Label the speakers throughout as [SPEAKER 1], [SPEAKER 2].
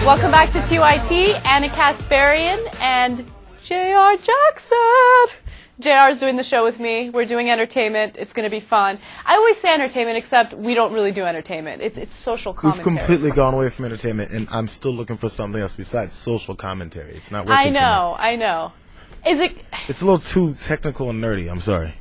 [SPEAKER 1] Welcome back to TYT, Anna Kasparian and J.R. Jackson. JR's doing the show with me. We're doing entertainment. It's going to be fun. I always say entertainment, except we don't really do entertainment. It's social commentary.
[SPEAKER 2] We've completely gone away from entertainment, and I'm still looking for something else besides social commentary. It's not working.
[SPEAKER 1] I know. Is it?
[SPEAKER 2] It's a little too technical and nerdy. I'm sorry.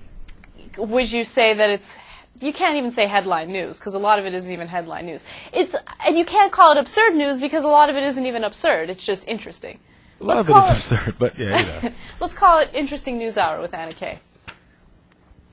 [SPEAKER 1] Would you say that it's? You can't even say headline news because a lot of it isn't even headline news. And you can't call it absurd news because a lot of it isn't even absurd. It's just interesting.
[SPEAKER 2] A lot of it is absurd, but yeah, you know.
[SPEAKER 1] Let's call it Interesting News Hour with Anna K.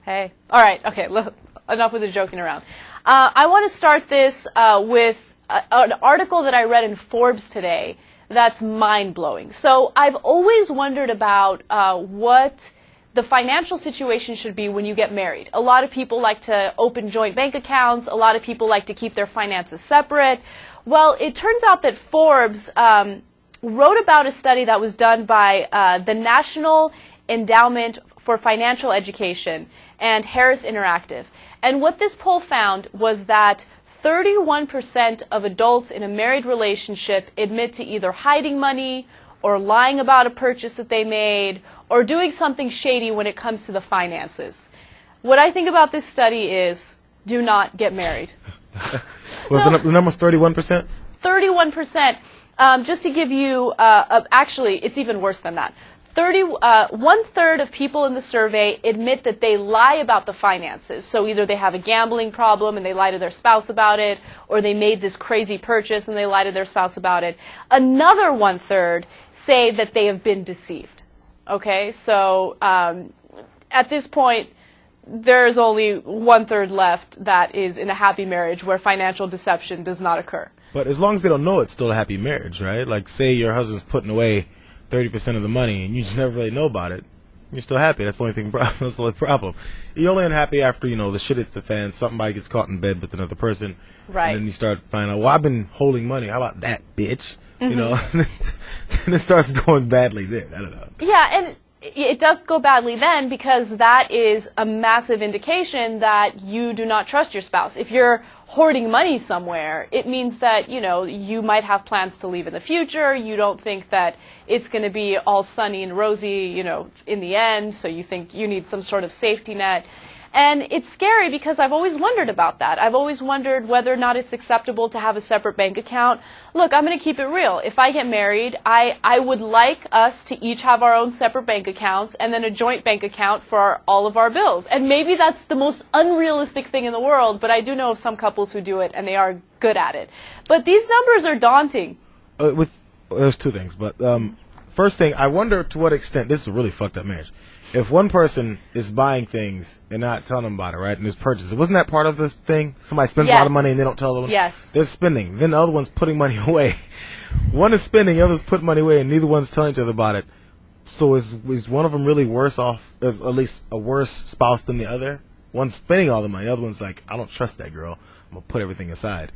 [SPEAKER 1] Hey. All right. Okay. Enough with the joking around. I want to start this with an article that I read in Forbes today that's mind-blowing. So I've always wondered about what the financial situation should be when you get married. A lot of people like to open joint bank accounts. A lot of people like to keep their finances separate. Well, it turns out that Forbes wrote about a study that was done by the National Endowment for Financial Education and Harris Interactive. And what this poll found was that 31% of adults in a married relationship admit to either hiding money or lying about a purchase that they made or doing something shady when it comes to the finances. What I think about this study is do not get married.
[SPEAKER 2] Was the number 31%?
[SPEAKER 1] 31%. Just to give you, actually, it's even worse than that. 1/3 of people in the survey admit that they lie about the finances. So either they have a gambling problem and they lie to their spouse about it, or they made this crazy purchase and they lie to their spouse about it. Another 1/3 say that they have been deceived. Okay, so at this point, there's only 1/3 left that is in a happy marriage where financial deception does not occur.
[SPEAKER 2] But as long as they don't know, it's still a happy marriage, right? Like, say your husband's putting away 30% of the money and you just never really know about it. You're still happy. That's the only thing. That's the only problem. You're only unhappy after, the shit hits the fan, somebody gets caught in bed with another person.
[SPEAKER 1] Right.
[SPEAKER 2] And then you start finding out, well, I've been holding money. How about that, bitch? Mm-hmm. And it starts going badly then. I don't know.
[SPEAKER 1] Yeah, and it does go badly then because that is a massive indication that you do not trust your spouse. If you're hoarding money somewhere, it means that, you might have plans to leave in the future. You don't think that it's going to be all sunny and rosy, in the end. So you think you need some sort of safety net. And it's scary because I've always wondered about that. I've always wondered whether or not it's acceptable to have a separate bank account. Look, I'm going to keep it real. If I get married, I would like us to each have our own separate bank accounts and then a joint bank account for all of our bills. And maybe that's the most unrealistic thing in the world, but I do know of some couples who do it and they are good at it. But these numbers are daunting.
[SPEAKER 2] There's two things, but first thing, I wonder to what extent, this is a really fucked up marriage. If one person is buying things and not telling them about it, right, and there's purchases, wasn't that part of this thing? Somebody spends a lot of money and they don't tell them.
[SPEAKER 1] Yes.
[SPEAKER 2] They're spending. Then the other one's putting money away. One is spending, the other's putting money away, and neither one's telling each other about it. So is one of them really worse off, as at least a worse spouse than the other? One's spending all the money. The other one's like, I don't trust that girl. I'm going to put everything aside.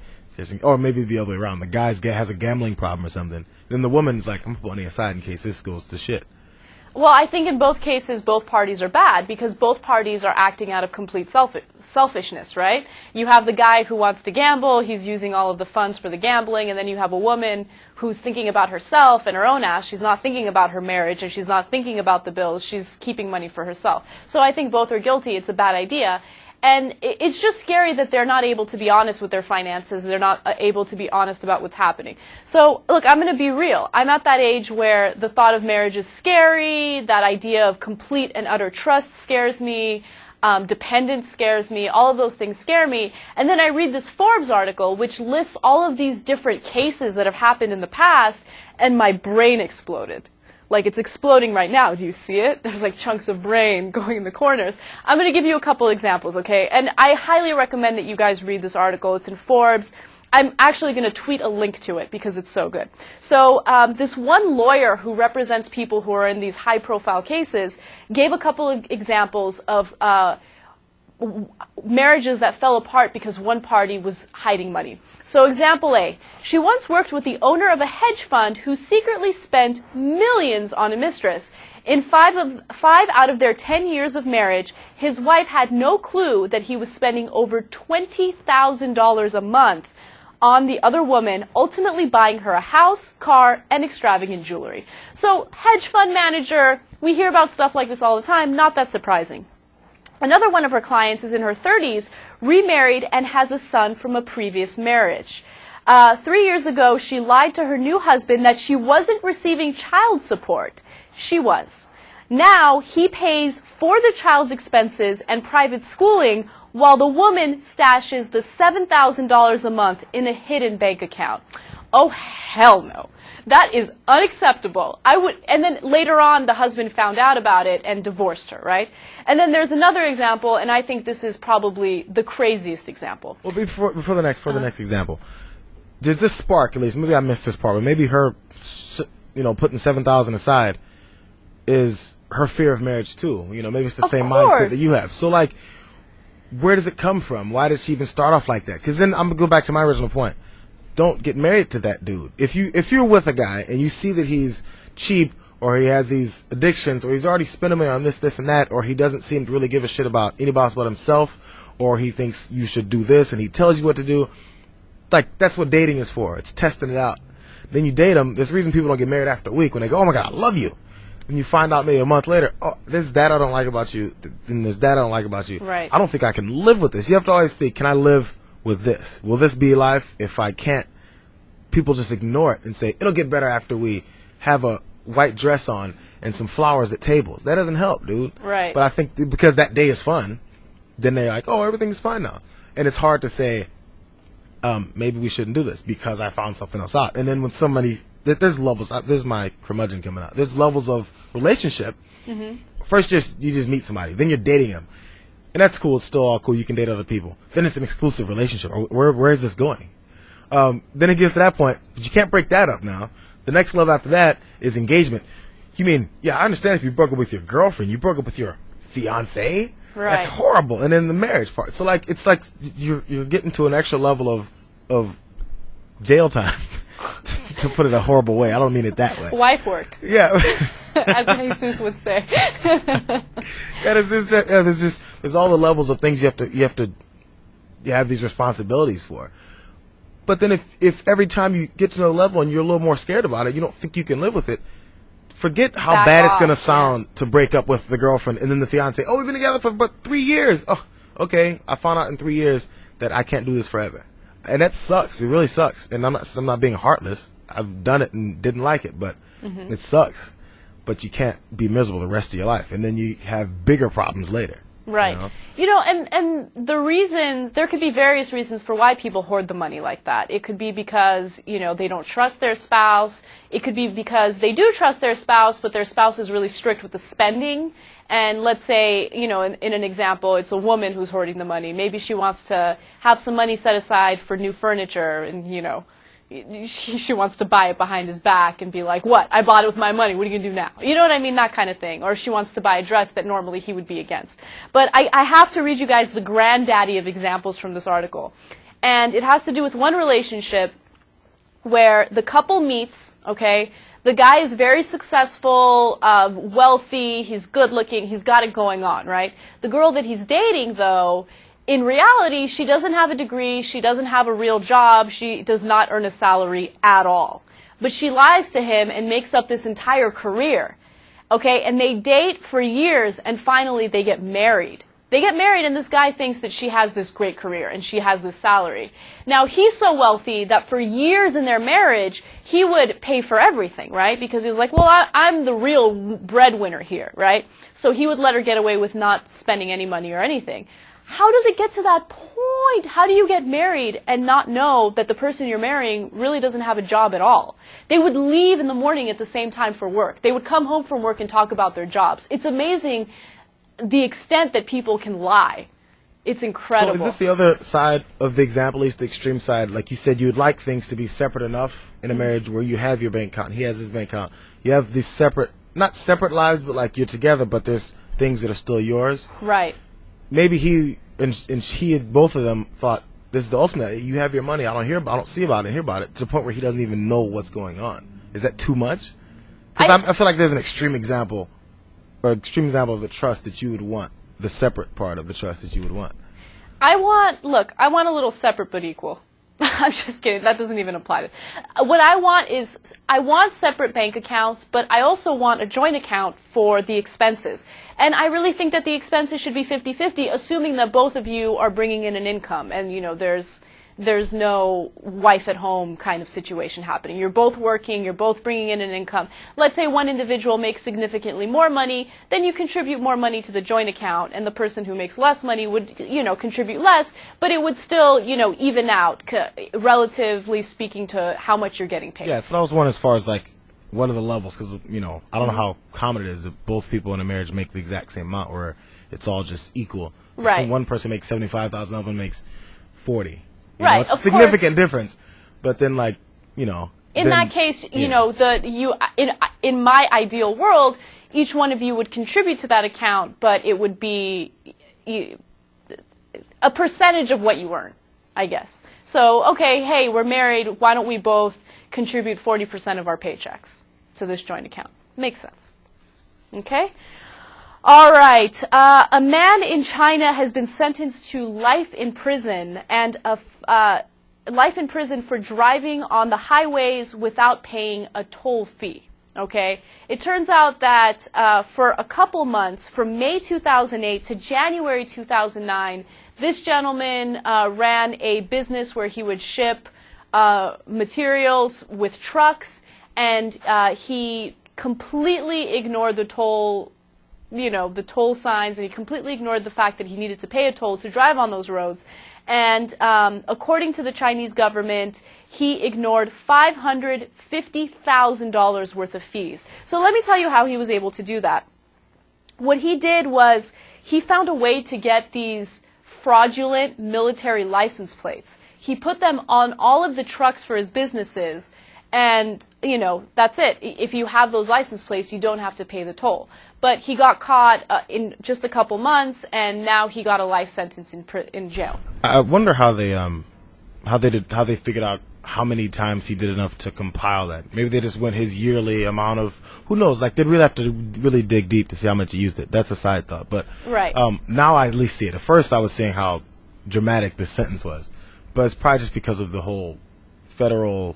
[SPEAKER 2] Or maybe the other way around. The guy has a gambling problem or something. And then the woman's like, I'm going to put money aside in case this goes to shit.
[SPEAKER 1] Well, I think in both cases, both parties are bad because both parties are acting out of complete selfishness, right? You have the guy who wants to gamble, he's using all of the funds for the gambling, and then you have a woman who's thinking about herself and her own ass. She's not thinking about her marriage, and she's not thinking about the bills. She's keeping money for herself. So I think both are guilty. It's a bad idea. And it's just scary that they're not able to be honest with their finances. They're not able to be honest about what's happening. So, look, I'm going to be real. I'm at that age where the thought of marriage is scary. That idea of complete and utter trust scares me. Dependence scares me. All of those things scare me. And then I read this Forbes article, which lists all of these different cases that have happened in the past, and my brain exploded. Like it's exploding right now. Do you see it? There's like chunks of brain going in the corners. I'm going to give you a couple examples, okay? And I highly recommend that you guys read this article. It's in Forbes. I'm actually going to tweet a link to it because it's so good. So this one lawyer who represents people who are in these high-profile cases gave a couple of examples of marriages that fell apart because one party was hiding money. So example A, she once worked with the owner of a hedge fund who secretly spent millions on a mistress. In five out of their 10 years of marriage, his wife had no clue that he was spending over $20,000 a month on the other woman, ultimately buying her a house, car, and extravagant jewelry. So, hedge fund manager, we hear about stuff like this all the time, not that surprising. Another one of her clients is in her 30s, remarried, and has a son from a previous marriage. 3 years ago, she lied to her new husband that she wasn't receiving child support. She was. Now, he pays for the child's expenses and private schooling while the woman stashes the $7,000 a month in a hidden bank account. Oh, hell no. That is unacceptable. And then later on, the husband found out about it and divorced her, right? And then there's another example, and I think this is probably the craziest example.
[SPEAKER 2] Well, before the next example, does this spark, at least, maybe I missed this part, but maybe her, putting $7,000 aside is her fear of marriage too. Maybe it's the same mindset that you have. So, like, where does it come from? Why did she even start off like that? Because then I'm gonna go back to my original point. Don't get married to that dude. If you're with a guy and you see that he's cheap, or he has these addictions, or he's already spending money on this and that, or he doesn't seem to really give a shit about anybody else but himself, or he thinks you should do this and he tells you what to do, like, that's what dating is for. It's testing it out. Then you date him. There's a reason people don't get married after a week when they go, oh my God, I love you. Then you find out maybe a month later, oh, there's that I don't like about you, and there's that I don't like about you.
[SPEAKER 1] Right.
[SPEAKER 2] I don't think I can live with this. You have to always say, can I live with this? Will this be life? If I can't, people just ignore it and say, it'll get better after we have a white dress on and some flowers at tables. That doesn't help, dude.
[SPEAKER 1] Right.
[SPEAKER 2] But I think because that day is fun, then they're like, oh, everything's fine now. And it's hard to say, maybe we shouldn't do this because I found something else out. And then when somebody, there's levels, there's my curmudgeon coming out. There's levels of relationship. Mm-hmm. First, you just meet somebody. Then you're dating them. And that's cool. It's still all cool. You can date other people. Then it's an exclusive relationship. Where is this going? Then it gets to that point, but you can't break that up now. The next level after that is engagement. You mean, yeah, I understand if you broke up with your girlfriend, you broke up with your fiance.
[SPEAKER 1] Right.
[SPEAKER 2] That's horrible. And then the marriage part. So, like, it's like you're getting to an extra level of jail time, to put it a horrible way. I don't mean it that way.
[SPEAKER 1] Wife work.
[SPEAKER 2] Yeah.
[SPEAKER 1] As Jesus would say.
[SPEAKER 2] Yeah, there's all the levels of things you have these responsibilities for. But then if every time you get to another level and you're a little more scared about it, you don't think you can live with it, forget how bad it's going to sound to break up with the girlfriend and then the fiance. Oh, we've been together for about 3 years. Oh, okay. I found out in 3 years that I can't do this forever. And that sucks. It really sucks. And I'm not being heartless. I've done it and didn't like it, but it sucks. But you can't be miserable the rest of your life. And then you have bigger problems later.
[SPEAKER 1] Right. And the reasons, there could be various reasons for why people hoard the money like that. It could be because, they don't trust their spouse. It could be because they do trust their spouse, but their spouse is really strict with the spending. And let's say, in an example, it's a woman who's hoarding the money. Maybe she wants to have some money set aside for new furniture and, she wants to buy it behind his back and be like, what? I bought it with my money. What are you going to do now? You know what I mean? That kind of thing. Or she wants to buy a dress that normally he would be against. But I have to read you guys the granddaddy of examples from this article. And it has to do with one relationship where the couple meets, okay? The guy is very successful, wealthy, he's good looking, he's got it going on, right? The girl that he's dating, though, in reality, she doesn't have a degree, she doesn't have a real job, she does not earn a salary at all. But she lies to him and makes up this entire career, okay? And they date for years, and finally they get married. They get married, and this guy thinks that she has this great career, and she has this salary. Now, he's so wealthy that for years in their marriage, he would pay for everything, right? Because he was like, well, I'm the real breadwinner here, right? So he would let her get away with not spending any money or anything. How does it get to that point? How do you get married and not know that the person you're marrying really doesn't have a job at all? They would leave in the morning at the same time for work. They would come home from work and talk about their jobs. It's amazing the extent that people can lie. It's incredible.
[SPEAKER 2] So is this the other side of the example, at least the extreme side? Like you said, you would like things to be separate enough in a marriage where you have your bank account, he has his bank account. You have these separate, not separate lives, but like you're together, but there's things that are still yours.
[SPEAKER 1] Right.
[SPEAKER 2] Maybe he and she, both of them, thought this is the ultimate. You have your money. I don't see about it, hear about it, to the point where he doesn't even know what's going on. Is that too much? Because I feel like there's an extreme example, or extreme example of the trust that you would want, the separate part of the trust that you would want.
[SPEAKER 1] I want a little separate but equal. I'm just kidding. That doesn't even apply. What I want separate bank accounts, but I also want a joint account for the expenses. And I really think that the expenses should be 50-50, assuming that both of you are bringing in an income and, there's no wife at home kind of situation happening. You're both working, you're both bringing in an income. Let's say one individual makes significantly more money, then you contribute more money to the joint account, and the person who makes less money would, contribute less, but it would still, even out, relatively speaking to how much you're getting paid.
[SPEAKER 2] Yeah, that's what I was wondering as far as, what are the levels? Because, I don't know how common it is that both people in a marriage make the exact same amount, where it's all just equal.
[SPEAKER 1] Right.
[SPEAKER 2] So one person makes $75,000, another one makes $40,000.
[SPEAKER 1] Right,
[SPEAKER 2] it's a significant difference. But then, in
[SPEAKER 1] that case, in my ideal world, each one of you would contribute to that account, but it would be a percentage of what you earn, I guess. So, okay, hey, we're married. Why don't we both contribute 40% of our paychecks to this joint account? Makes sense. Okay? All right. A man in China has been sentenced to life in prison and life in prison for driving on the highways without paying a toll fee. Okay? It turns out that for a couple months, from May 2008 to January 2009, this gentleman ran a business where he would ship materials with trucks, and he completely ignored the toll signs, and he completely ignored the fact that he needed to pay a toll to drive on those roads. And according to the Chinese government, he ignored $550,000 worth of fees. So let me tell you how he was able to do that. What he did was he found a way to get these fraudulent military license plates. He put them on all of the trucks for his businesses, and, that's it. If you have those license plates, you don't have to pay the toll. But he got caught in just a couple months, and now he got a life sentence in jail.
[SPEAKER 2] I wonder how they figured out how many times he did enough to compile that. Maybe they just went his yearly amount of, who knows, they'd really have to really dig deep to see how much he used it. That's a side thought. But
[SPEAKER 1] right.
[SPEAKER 2] Now I at least see it. At first I was saying how dramatic this sentence was. But it's probably just because of the whole federal,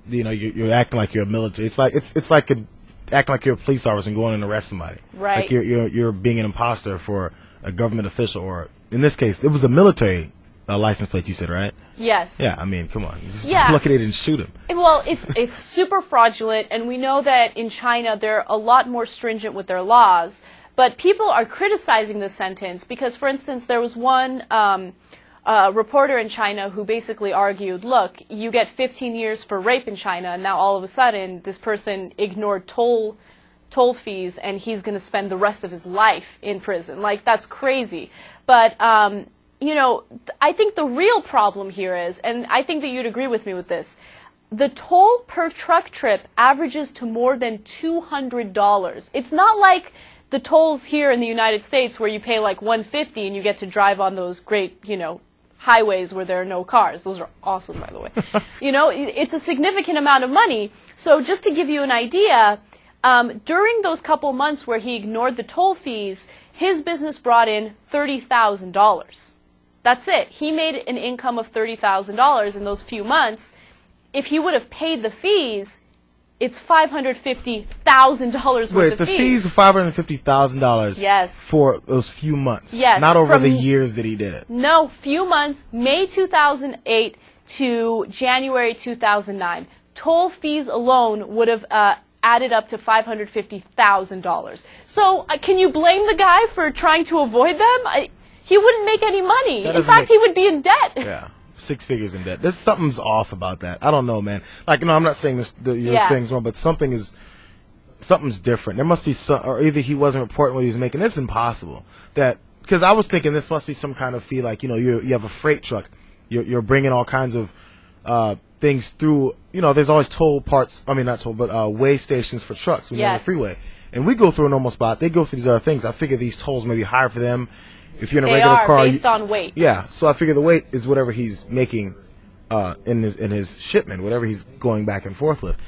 [SPEAKER 2] you're acting like you're a military. It's like acting like you're a police officer and going and arrest somebody.
[SPEAKER 1] Right.
[SPEAKER 2] Like you're being an imposter for a government official, or in this case, it was a military license plate. You said, right?
[SPEAKER 1] Yes.
[SPEAKER 2] Yeah. I mean, come on. Just look at it and shoot him.
[SPEAKER 1] Well, it's super fraudulent, and we know that in China they're a lot more stringent with their laws. But people are criticizing this sentence because, for instance, there was one reporter in China who basically argued, look, you get 15 years for rape in China, and now all of a sudden this person ignored toll fees, and he's going to spend the rest of his life in prison. Like, that's crazy. But, I think the real problem here is, and I think that you'd agree with me with this, the toll per truck trip averages to more than $200. It's not like the tolls here in the United States where you pay like $150 and you get to drive on those great, highways where there are no cars. Those are awesome, by the way. It's a significant amount of money. So just to give you an idea, during those couple months where he ignored the toll fees, his business brought in $30,000. That's it. He made an income of $30,000 in those few months. If he would have paid the fees, it's $550,000 worth of fees.
[SPEAKER 2] Wait, the fees are $550,000
[SPEAKER 1] yes.
[SPEAKER 2] for those few months?
[SPEAKER 1] Yes.
[SPEAKER 2] Not over the years that he did it?
[SPEAKER 1] No, few months, May 2008 to January 2009. Toll fees alone would have added up to $550,000. So can you blame the guy for trying to avoid them? He wouldn't make any money. In fact, he would be in debt.
[SPEAKER 2] Yeah. 6 figures in debt. There's something's off about that. I don't know, man. I'm not saying this. You're saying it's wrong, but something's different. There must be some, or either he wasn't reporting what he was making. It's impossible because I was thinking this must be some kind of fee, like you have a freight truck, you're bringing all kinds of things through. There's always toll parts. I mean, not toll, but way stations for trucks when you're on the freeway, and we go through a normal spot. They go through these other things. I figure these tolls may be higher for them. If you're in a regular car,
[SPEAKER 1] based on weight.
[SPEAKER 2] Yeah, so I figure the weight is whatever he's making in his shipment, whatever he's going back and forth with.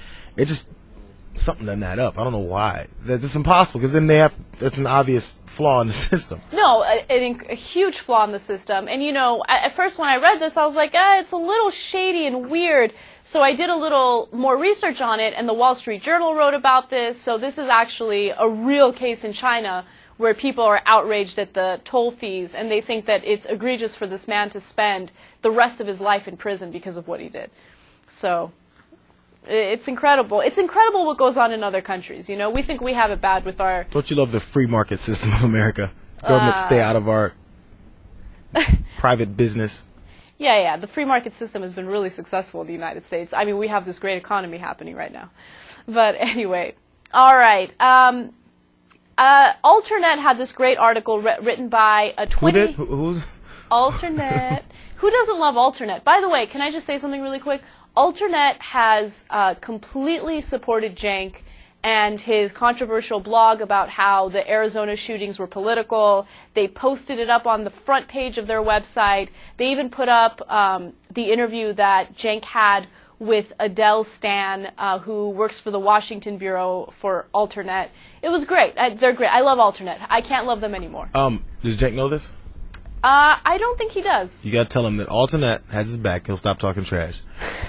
[SPEAKER 2] something doesn't add up. I don't know why. That's impossible because then that's an obvious flaw in the system.
[SPEAKER 1] No, a huge flaw in the system. And, at first when I read this, I was like, it's a little shady and weird. So I did a little more research on it, and the Wall Street Journal wrote about this. So this is actually a real case in China where people are outraged at the toll fees, and they think that it's egregious for this man to spend the rest of his life in prison because of what he did. So it's incredible. It's incredible what goes on in other countries. We think we have it bad with our...
[SPEAKER 2] Don't you love the free market system of America? Government stay out of our private business.
[SPEAKER 1] Yeah. The free market system has been really successful in the United States. I mean, we have this great economy happening right now. But anyway, all right. Alternet had this great article written by a 20...
[SPEAKER 2] Who did? Who's?
[SPEAKER 1] Alternet. Who doesn't love Alternet? By the way, can I just say something really quick? Alternet has completely supported Cenk and his controversial blog about how the Arizona shootings were political. They posted it up on the front page of their website. They even put up the interview that Cenk had with Adele Stan, who works for the Washington Bureau for Alternet. It was great. They're great. I love Alternet. I can't love them anymore.
[SPEAKER 2] Does Cenk know this?
[SPEAKER 1] I don't think he does.
[SPEAKER 2] You gotta tell him that Alternet has his back. He'll stop talking trash.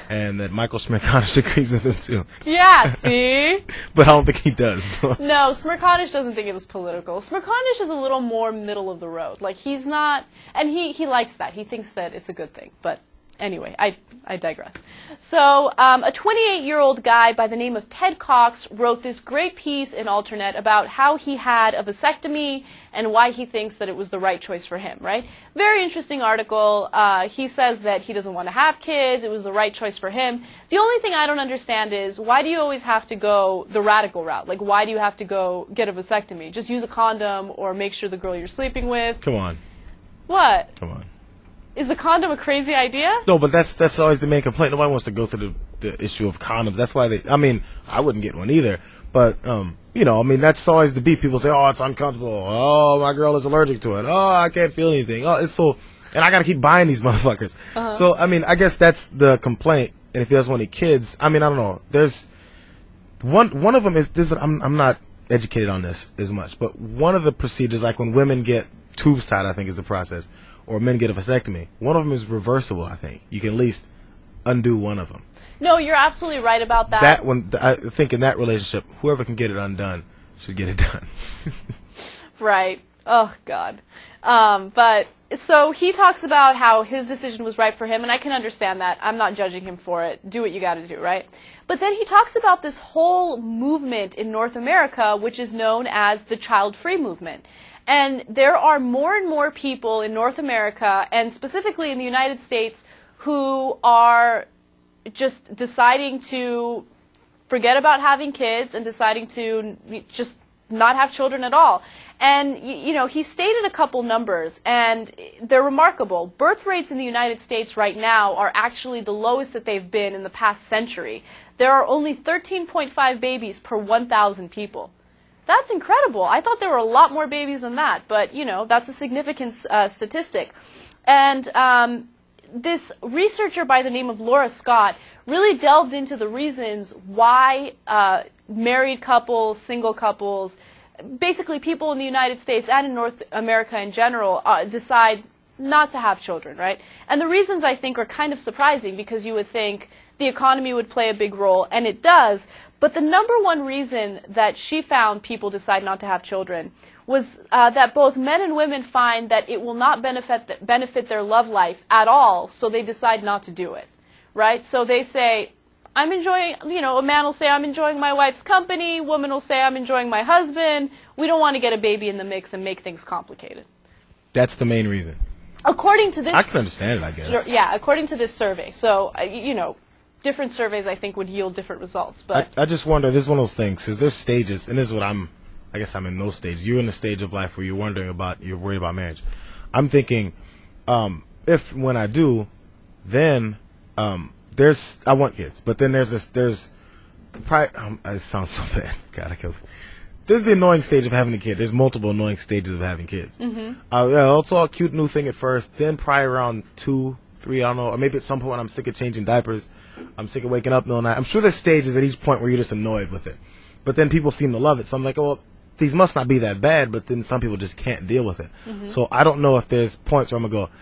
[SPEAKER 2] And that Michael Smerconish agrees with him, too.
[SPEAKER 1] Yeah, see?
[SPEAKER 2] But I don't think he does. So.
[SPEAKER 1] No, Smerconish doesn't think it was political. Smerconish is a little more middle of the road. Like, he's not... And he likes that. He thinks that it's a good thing. But anyway, I digress. So, a 28-year-old guy by the name of Ted Cox wrote this great piece in Alternet about how he had a vasectomy and why he thinks that it was the right choice for him, right? Very interesting article. He says that he doesn't want to have kids. It was the right choice for him. The only thing I don't understand is, why do you always have to go the radical route? Like, why do you have to go get a vasectomy? Just use a condom or make sure the girl you're sleeping with...
[SPEAKER 2] Come on.
[SPEAKER 1] What?
[SPEAKER 2] Come on.
[SPEAKER 1] Is the condom a crazy idea?
[SPEAKER 2] No, but that's always the main complaint. Nobody wants to go through the issue of condoms. That's why I wouldn't get one either. But, that's always the beat. People say, oh, it's uncomfortable. Oh, my girl is allergic to it. Oh, I can't feel anything. Oh, it's so... And I got to keep buying these motherfuckers. Uh-huh. So, I guess that's the complaint. And if he doesn't want any kids, I don't know. There's... One of them is... I'm not educated on this as much. But one of the procedures, like when women get tubes tied, I think is the process, or men get a vasectomy, one of them is reversible, I think. You can at least undo one of them.
[SPEAKER 1] No, you're absolutely right about that.
[SPEAKER 2] That one, I think in that relationship, whoever can get it undone should get it done.
[SPEAKER 1] Right. Oh, God. But, so he talks about how his decision was right for him, and I can understand that. I'm not judging him for it. Do what you got to do, right? But then he talks about this whole movement in North America, which is known as the child-free movement. And there are more and more people in North America, and specifically in the United States, who are just deciding to forget about having kids and deciding to just not have children at all. And, he stated a couple numbers, and they're remarkable. Birth rates in the United States right now are actually the lowest that they've been in the past century. There are only 13.5 babies per 1,000 people. That's incredible. I thought there were a lot more babies than that, but, that's a significant statistic. And this researcher by the name of Laura Scott really delved into the reasons why married couples, single couples, basically people in the United States and in North America in general decide not to have children, right? And the reasons, I think, are kind of surprising, because you would think the economy would play a big role, and it does. But the number one reason that she found people decide not to have children was that both men and women find that it will not benefit their love life at all, so they decide not to do it, right? So they say, I'm enjoying, a man will say, I'm enjoying my wife's company, woman will say, I'm enjoying my husband. We don't want to get a baby in the mix and make things complicated.
[SPEAKER 2] That's the main reason.
[SPEAKER 1] According to this...
[SPEAKER 2] I can understand it, I guess.
[SPEAKER 1] Yeah, according to this survey. So, different surveys, I think, would yield different results. But
[SPEAKER 2] I just wonder, this is one of those things, because there's stages, and this is what I guess I'm in those stages. You're in the stage of life where you're worried about marriage. I'm thinking, when I do, then, I want kids, but then it sounds so bad. God, there's the annoying stage of having a kid. There's multiple annoying stages of having kids. Mm-hmm. It's all a cute new thing at first, then probably around 2, 3, I don't know. Or maybe at some point when I'm sick of changing diapers, I'm sick of waking up in the middle of the night. I'm sure there's stages at each point where you're just annoyed with it. But then people seem to love it. So I'm like, well, these must not be that bad, but then some people just can't deal with it. Mm-hmm. So I don't know if there's points where I'm going to go,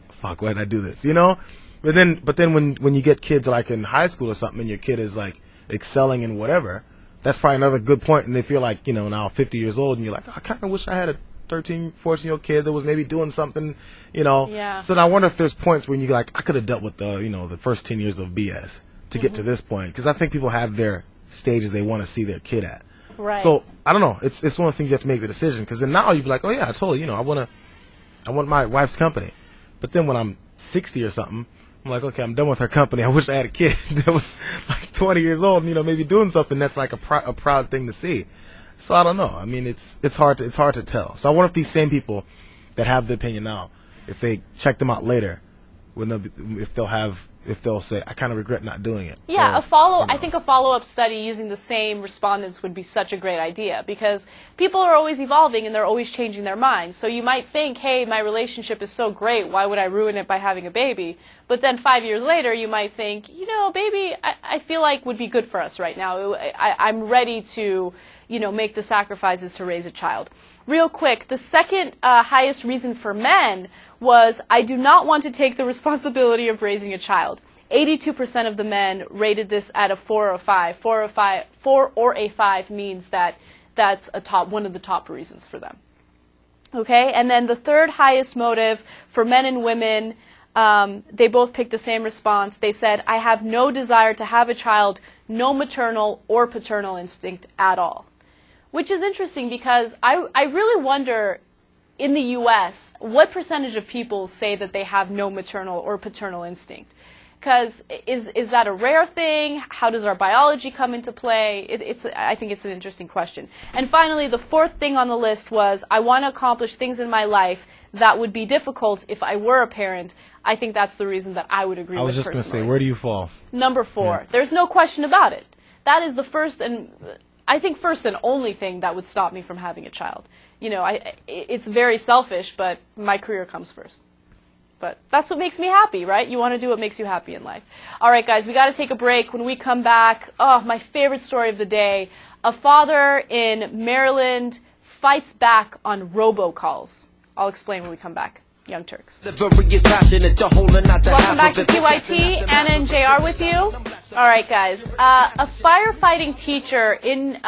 [SPEAKER 2] fuck, why did I do this? You know? But then when you get kids like in high school or something and your kid is like excelling in whatever, that's probably another good point. And if you're like, you know, now 50 years old and you're like, I kind of wish I had a 13, 14-year-old kid that was maybe doing something, you know.
[SPEAKER 1] Yeah.
[SPEAKER 2] So I wonder if there's points when you're like, I could have dealt with the, you know, the first 10 years of BS to get to this point. Because I think people have their stages they want to see their kid at.
[SPEAKER 1] Right.
[SPEAKER 2] So I don't know. It's one of those things you have to make the decision. Because then now you'd be like, oh yeah, I totally, you know, I want my wife's company. But then when I'm 60 or something, I'm like, okay, I'm done with her company. I wish I had a kid that was like 20 years old and, you know, maybe doing something that's like a proud thing to see. So I don't know. I mean, it's hard to tell. So I wonder if these same people that have the opinion now, if they check them out later, if they'll say, I kind of regret not doing it.
[SPEAKER 1] Yeah,
[SPEAKER 2] or,
[SPEAKER 1] I think a follow-up study using the same respondents would be such a great idea because people are always evolving and they're always changing their minds. So you might think, hey, my relationship is so great, why would I ruin it by having a baby? But then 5 years later, you might think, you know, baby, I feel like would be good for us right now. I'm ready to, you know, make the sacrifices to raise a child. Real quick, the second highest reason for men was, I do not want to take the responsibility of raising a child. 82% of the men rated this at a 4 or a 5. 4 or a 5 means that that's one of the top reasons for them. Okay, and then the third highest motive for men and women, they both picked the same response. They said, I have no desire to have a child, no maternal or paternal instinct at all. Which is interesting because I really wonder, in the U.S., what percentage of people say that they have no maternal or paternal instinct? Because is that a rare thing? How does our biology come into play? I think it's an interesting question. And finally, the fourth thing on the list was, I want to accomplish things in my life that would be difficult if I were a parent. I think that's the reason that I would agree with.
[SPEAKER 2] I was just going to say, where do you fall?
[SPEAKER 1] Number 4. Yeah. There's no question about it. That is the first and only thing that would stop me from having a child. You know, it's very selfish, but my career comes first. But that's what makes me happy, right? You want to do what makes you happy in life. All right, guys, we got to take a break. When we come back, my favorite story of the day. A father in Maryland fights back on robocalls. I'll explain when we come back. Young Turks. Welcome back to TYT. Anna and JR with you. All right, guys. A firefighting teacher in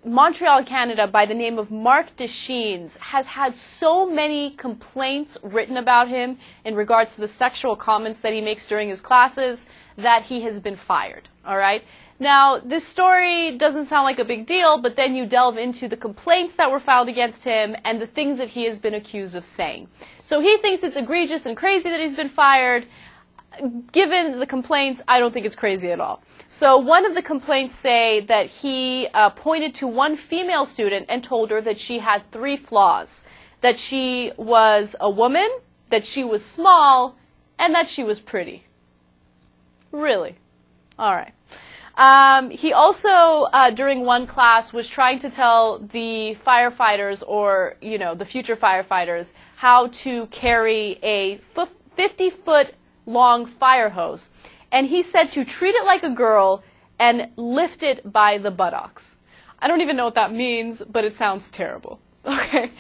[SPEAKER 1] Montreal, Canada, by the name of Mark Deschenes has had so many complaints written about him in regards to the sexual comments that he makes during his classes that he has been fired. All right? Now, this story doesn't sound like a big deal, but then you delve into the complaints that were filed against him and the things that he has been accused of saying. So he thinks it's egregious and crazy that he's been fired. Given the complaints, I don't think it's crazy at all. So one of the complaints say that he pointed to one female student and told her that she had 3 flaws. That she was a woman, that she was small, and that she was pretty. Really? All right. He also, during one class, was trying to tell the firefighters or, you know, the future firefighters how to carry a 50-foot long fire hose. And he said to treat it like a girl and lift it by the buttocks. I don't even know what that means, but it sounds terrible. Okay?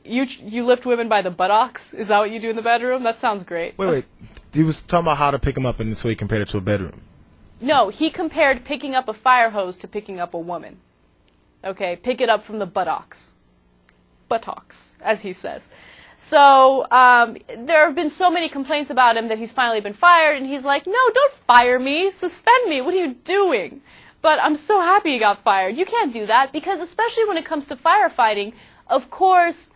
[SPEAKER 1] You lift women by the buttocks? Is that what you do in the bedroom? That sounds great.
[SPEAKER 2] Wait. He was talking about how to pick them up, and so he compared it to a bedroom.
[SPEAKER 1] No, he compared picking up a fire hose to picking up a woman. Okay? Pick it up from the buttocks. Buttocks, as he says. So there have been so many complaints about him that he's finally been fired, and he's like, no, don't fire me, suspend me, what are you doing? But I'm so happy he got fired. You can't do that, because especially when it comes to firefighting, of course,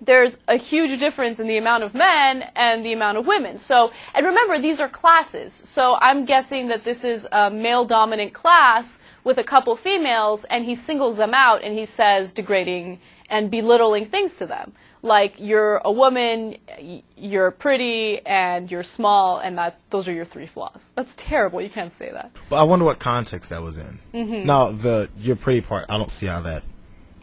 [SPEAKER 1] there's a huge difference in the amount of men and the amount of women. So, and remember, these are classes, so I'm guessing that this is a male-dominant class with a couple females, and he singles them out, and he says degrading and belittling things to them. Like, you're a woman, you're pretty, and you're small, and those are your 3 flaws. That's terrible. You can't say that.
[SPEAKER 2] But I wonder what context that was in. Mm-hmm. Now, your pretty part, I don't see how that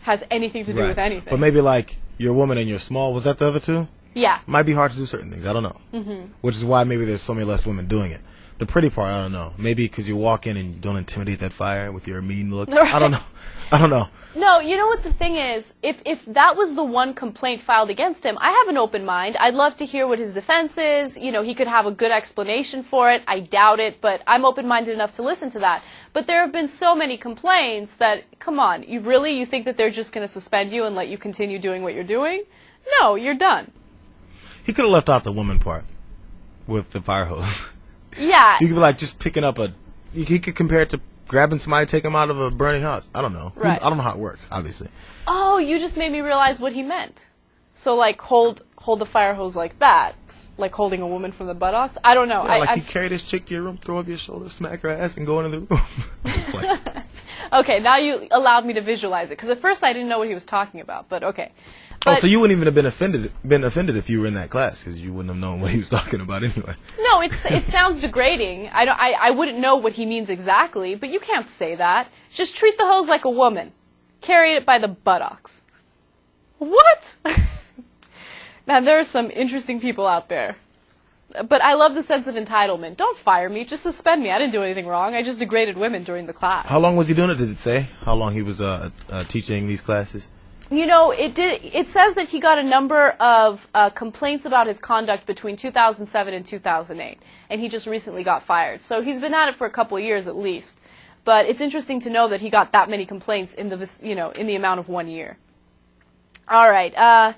[SPEAKER 1] has anything to do with anything.
[SPEAKER 2] But maybe like you're a woman and you're small. Was that the other 2?
[SPEAKER 1] Yeah.
[SPEAKER 2] It might be hard to do certain things. I don't know. Mm-hmm. Which is why maybe there's so many less women doing it. The pretty part, I don't know. Maybe because you walk in and you don't intimidate that fire with your mean look.
[SPEAKER 1] Right.
[SPEAKER 2] I don't know. I don't know.
[SPEAKER 1] No, you know what the thing is? If that was the one complaint filed against him, I have an open mind. I'd love to hear what his defense is. You know, he could have a good explanation for it. I doubt it, but I'm open-minded enough to listen to that. But there have been so many complaints that, come on, you think that they're just going to suspend you and let you continue doing what you're doing? No, you're done.
[SPEAKER 2] He could have left out the woman part with the fire hose.
[SPEAKER 1] Yeah.
[SPEAKER 2] You could be like just picking up he could compare it to grabbing somebody, take them out of a burning house. I don't know.
[SPEAKER 1] Right.
[SPEAKER 2] I don't know how it works, obviously.
[SPEAKER 1] Oh, you just made me realize what he meant. So, like, hold the fire hose like that, like holding a woman from the buttocks. I don't know.
[SPEAKER 2] Yeah, you carry this chick to your room, throw up your shoulder, smack her ass, and go into the room. Just playing.
[SPEAKER 1] Okay, now you allowed me to visualize it, because at first I didn't know what he was talking about, but okay. But,
[SPEAKER 2] so you wouldn't even have been offended if you were in that class, because you wouldn't have known what he was talking about anyway.
[SPEAKER 1] No, it sounds degrading. I wouldn't know what he means exactly, but you can't say that. Just treat the hose like a woman. Carry it by the buttocks. What? Now, there are some interesting people out there. But I love the sense of entitlement. Don't fire me. Just suspend me. I didn't do anything wrong. I just degraded women during the class.
[SPEAKER 2] How long was he doing it? Did it say how long he was teaching these classes?
[SPEAKER 1] You know, it says that he got a number of complaints about his conduct between 2007 and 2008, and he just recently got fired. So he's been at it for a couple of years at least. But it's interesting to know that he got that many complaints in the amount of 1 year. All right,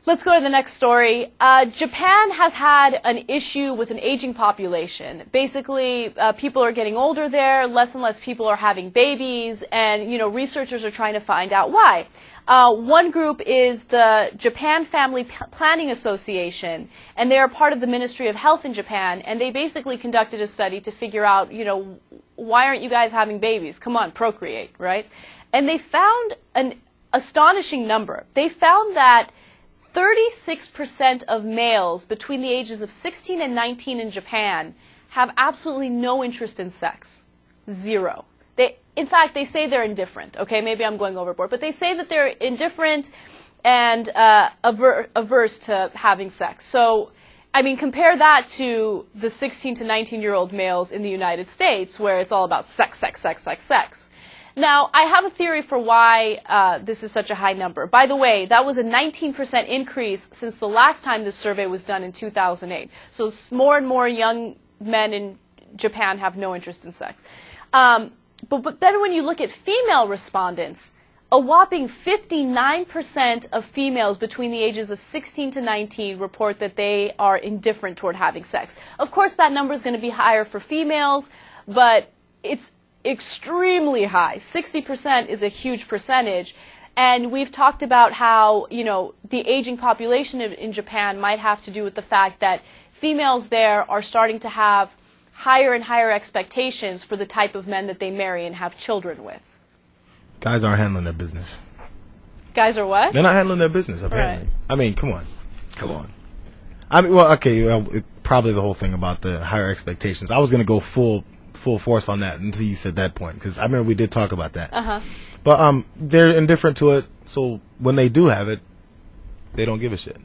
[SPEAKER 1] let's go to the next story. Japan has had an issue with an aging population. Basically, people are getting older there, less and less people are having babies, and researchers are trying to find out why. One group is the Japan Family Planning Association, and they are part of the Ministry of Health in Japan, and they basically conducted a study to figure out, why aren't you guys having babies? Come on, procreate, right? And they found an astonishing number. They found that 36% of males between the ages of 16 and 19 in Japan have absolutely no interest in sex. Zero. In fact, they say they're indifferent. Okay, maybe I'm going overboard, but they say that they're indifferent and averse to having sex. So, I mean, compare that to the 16 to 19-year-old males in the United States, where it's all about sex, sex, sex, sex, sex. Now, I have a theory for why this is such a high number. By the way, that was a 19% increase since the last time this survey was done in 2008. So more and more young men in Japan have no interest in sex. But then when you look at female respondents, a whopping 59% of females between the ages of 16 to 19 report that they are indifferent toward having sex. Of course, that number is going to be higher for females, but it's extremely high. 60% is a huge percentage. And we've talked about how, the aging population in Japan might have to do with the fact that females there are starting to have higher and higher expectations for the type of men that they marry and have children with.
[SPEAKER 2] Guys aren't handling their business.
[SPEAKER 1] Guys are what?
[SPEAKER 2] They're not handling their business, apparently.
[SPEAKER 1] Right.
[SPEAKER 2] I mean, come on. I mean, well, okay, probably the whole thing about the higher expectations. I was going to go full force on that until you said that point, because I remember we did talk about that.
[SPEAKER 1] Uh-huh.
[SPEAKER 2] But they're indifferent to it, so when they do have it, they don't give a shit.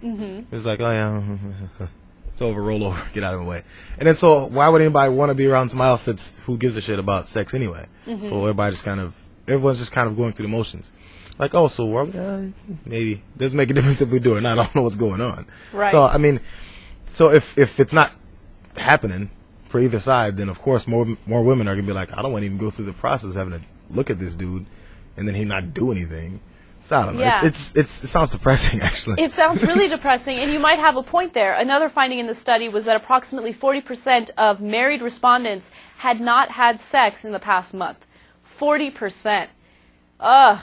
[SPEAKER 2] Mm-hmm. It's like, oh yeah, it's over, roll over, get out of the way. And then so why would anybody want to be around somebody else who gives a shit about sex anyway? Mm-hmm. So everyone's just kind of going through the motions. Like, oh, so maybe doesn't make a difference if we do it or not. I don't know what's going on.
[SPEAKER 1] Right.
[SPEAKER 2] So I mean, if it's not happening for either side, then of course more women are gonna be like, I don't want to even go through the process of having to look at this dude and then he not do anything. So I don't know.
[SPEAKER 1] Yeah.
[SPEAKER 2] It sounds depressing, actually.
[SPEAKER 1] It sounds really depressing, and you might have a point there. Another finding in the study was that approximately 40% of married respondents had not had sex in the past month. 40%. Ugh.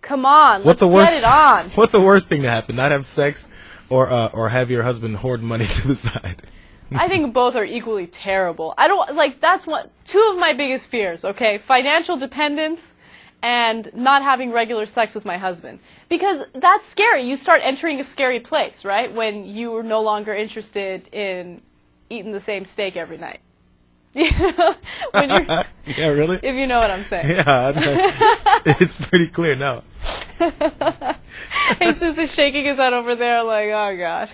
[SPEAKER 1] Come on, let's get it on.
[SPEAKER 2] What's the worst thing to happen? Not have sex or have your husband hoard money to the side?
[SPEAKER 1] I think both are equally terrible. That's two of my biggest fears, okay? Financial dependence and not having regular sex with my husband. Because that's scary. You start entering a scary place, right? When you are no longer interested in eating the same steak every night.
[SPEAKER 2] Yeah, really?
[SPEAKER 1] If you know what I'm saying.
[SPEAKER 2] Yeah, it's pretty clear now.
[SPEAKER 1] Jesus is shaking his head over there like, oh, God.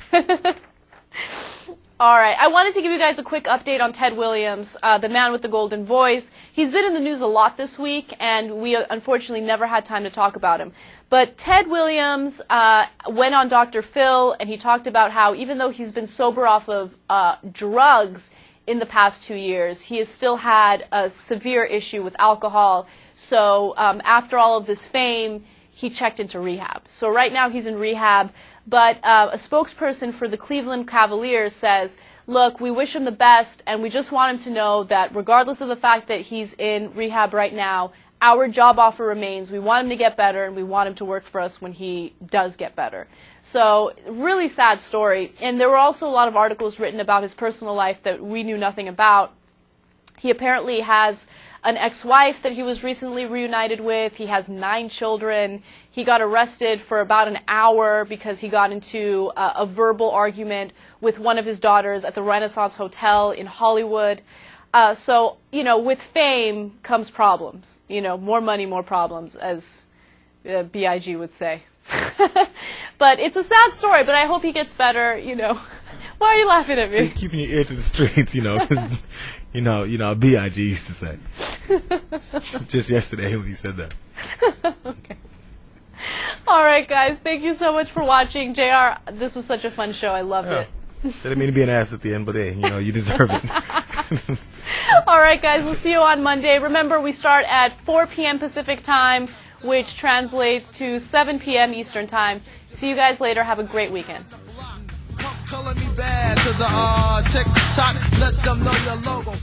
[SPEAKER 1] All right. I wanted to give you guys a quick update on Ted Williams, the man with the golden voice. He's been in the news a lot this week, and we unfortunately never had time to talk about him. But Ted Williams went on Dr. Phil, and he talked about how even though he's been sober off of drugs in the past 2 years, he has still had a severe issue with alcohol. So after all of this fame, he checked into rehab. So right now he's in rehab. But a spokesperson for the Cleveland Cavaliers says, look, we wish him the best, and we just want him to know that regardless of the fact that he's in rehab right now, our job offer remains. We want him to get better, and we want him to work for us when he does get better. So, really sad story. And there were also a lot of articles written about his personal life that we knew nothing about. He apparently has an ex-wife that he was recently reunited with. He has 9 children. He got arrested for about an hour because he got into a verbal argument with one of his daughters at the Renaissance Hotel in Hollywood. So, you know, with fame comes problems. You know, more money, more problems, as B.I.G. would say. But it's a sad story, but I hope he gets better, you know. Why are you laughing at me?
[SPEAKER 2] Keeping your ear to the streets, you know, because, you know, B.I.G. used to say. Just yesterday when he said that.
[SPEAKER 1] Okay. All right, guys. Thank you so much for watching. JR, this was such a fun show. I loved it.
[SPEAKER 2] Didn't mean to be an ass at the end, but hey, you know, you deserve it.
[SPEAKER 1] All right, guys. We'll see you on Monday. Remember, we start at 4 p.m. Pacific time, which translates to 7 p.m. Eastern time. See you guys later. Have a great weekend.
[SPEAKER 3] Calling me bad to the TikTok, let them know your logo.